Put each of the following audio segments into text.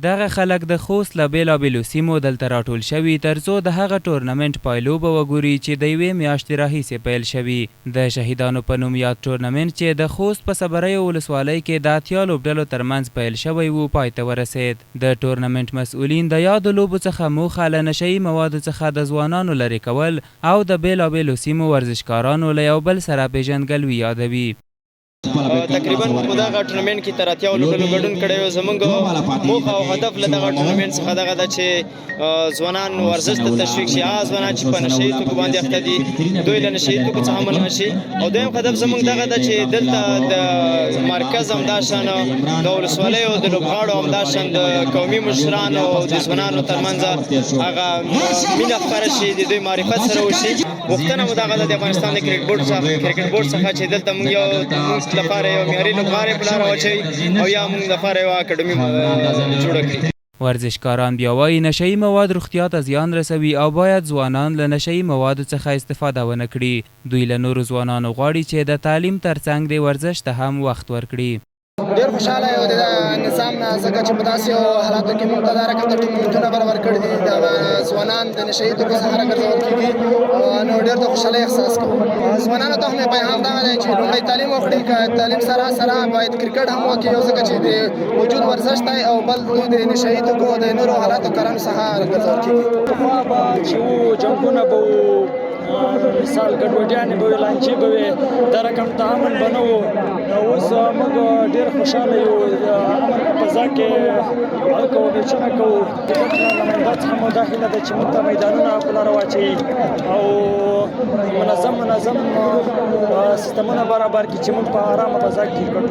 دغه خلک د خوست له بېلابېلو سیمو دلته راټول شوي ترڅو د هغه ټورنمنټ پایلو به وګوري چې د یوې میاشتې راهیسې پیل شوي. د شهیدانو په نوم یاد ټورنمنټ چې د خوست په صبریو ولسوالۍ کې د اتیا لوبډلو ترمنځ پیل شوی و پای ته ورسید. د ټورنمنټ مسؤلین د یادو لوبو څخه موخه له نشهیي موادو څخه د ځوانانو لرې کول او د بېلابېلو سیمو ورزشکارانو له یو بل سره پیژندګلوي یادوي. تقریبا په دغه ټورنمنټ کې تر اتیا لوبډلو ګډون کړی و. زموږ موخه او هدف له دغه ټورنمنټ څخه دغه ده چې ځوانان ورزش ته تشویق شي. هغه ځوانان چې په نشهیي توکو باندې اخته دي دوی له نشهیي توکو څخه منع شي. او دویم هدف زموږ دغه ده چې دلته د مرکز همداشان د ولسوالیو د لوبغاړو همداشان د قومي مشرانو او د ځوانانو ترمنځ هغه مینه خپره شي، د دوی معرفت سره وشي. غوښتنه مو دغه ده د افغانستان د کرکټ بورډ څخه چې دلته موږ لپاره یو معیاري لوبغاړی په لاره واچوي او یا موږ لپاره یوه اکاډمي جوړه کړي. ورزشکاران بیا وایي نشهیي مواد روغتیا ته زیان رسوي او باید ځوانان له نشهیي موادو څخه استفاده ونه کړي. دوی له نورو ځوانانو غواړي چې د تعلیم ترڅنګ د ورزش ته هم وخت ورکړي. ډېر خوشحاله یو د نظام نه، ځکه چې په داسې یو حالاتو کې موږ ته دا رقم د ټورنمنټونه برابر کړي دي. د ځوانان د نشهیي توکو څخه راګرځول کېږي نو ډېر د خوشحالۍ احساس کوو. ځوانانو ته مې پیغام دغه دی چې لومړی تعلیم وکړي، که تعلیم سره باید کرکټ هم وکړي، یو ځکه چې د وجود ورزش دی او بل دوی د نشهیي توکو د نورو حالاتو کارانو څخه راګرځول کېږي. پخوا به چې وو جنګونه به وو، مثال ګډوډیانې به وي، لانجې به وي، دا رقم تعامل به نه وو. اوس موږ ډېر خوشحاله یو، امن په فضا کې حل کوو، میچونه کوو. د نماینده څخه مو دا هیله ده چې موږ ته میدانونه په لاره واچوي او منظم سیستمونه برابر کړي چې موږ په ارامه فضا کې کړو.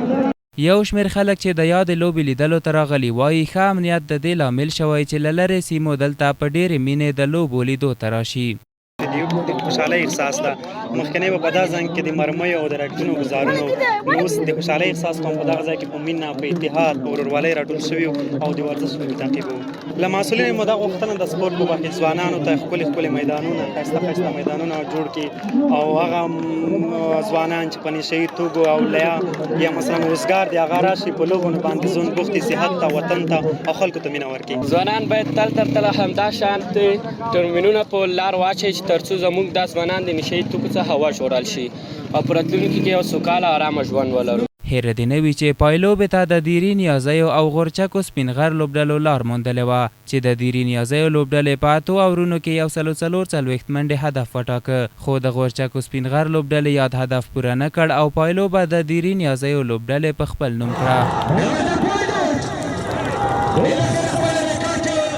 یو شمېر خلک چې د یادې لوبې لیدلو ته راغلي وایي ښه امنیت د دې لامل شوی چې له لرې سیمو دلته په ډېرې مینې د لوبو لیدو ته راشي. د خوشحالۍ احساس ده. مخکنی به په دا ځای کې د مرمیو او د راکټونو ګزارونو، نو اوس د خوشحالۍ احساس کوم په دغه ځای کې په مینه، په اتحاد، په ورورولۍ راټول شوي او د ورزش په تعقیب وو. له مسؤلینو مو دا غوښتنه د سپورټ په برخه کې ځوانانو ته ښکلي میدانونه، ښایسته میدانونه جوړ کړي او هغه ځوانان چې په نشهیي توکو او یا مثلا روزګار دي هغه راشي په لوبو باندې ځون بوختي، صحت ته، وطن ته او خلکو ته مینه ورکړي. ځوانان باید تل همدا شانت ټورنمنټونه په لار واچوي ترڅو زموږ دا ځوانان د نشهیي توکو څخه وژغورل شي او په راتلونکي کې یو سوکاله ارامه ژوند ولرو. هیره دې نه وي چې پایلوبې ته د دیري نیازیو او غورچکو سپین غر لوبډلو لار موندلې وه چې د دیري نیازیو لوبډلې په 8 اورونو کې 144 منډې هدف وټاکه، خو د غورچکو سپین غر لوبډلې یاد هدف پوره نه کړ او پایلوبه د دیري نیازیو لوبډلې په خپل نوم کړه.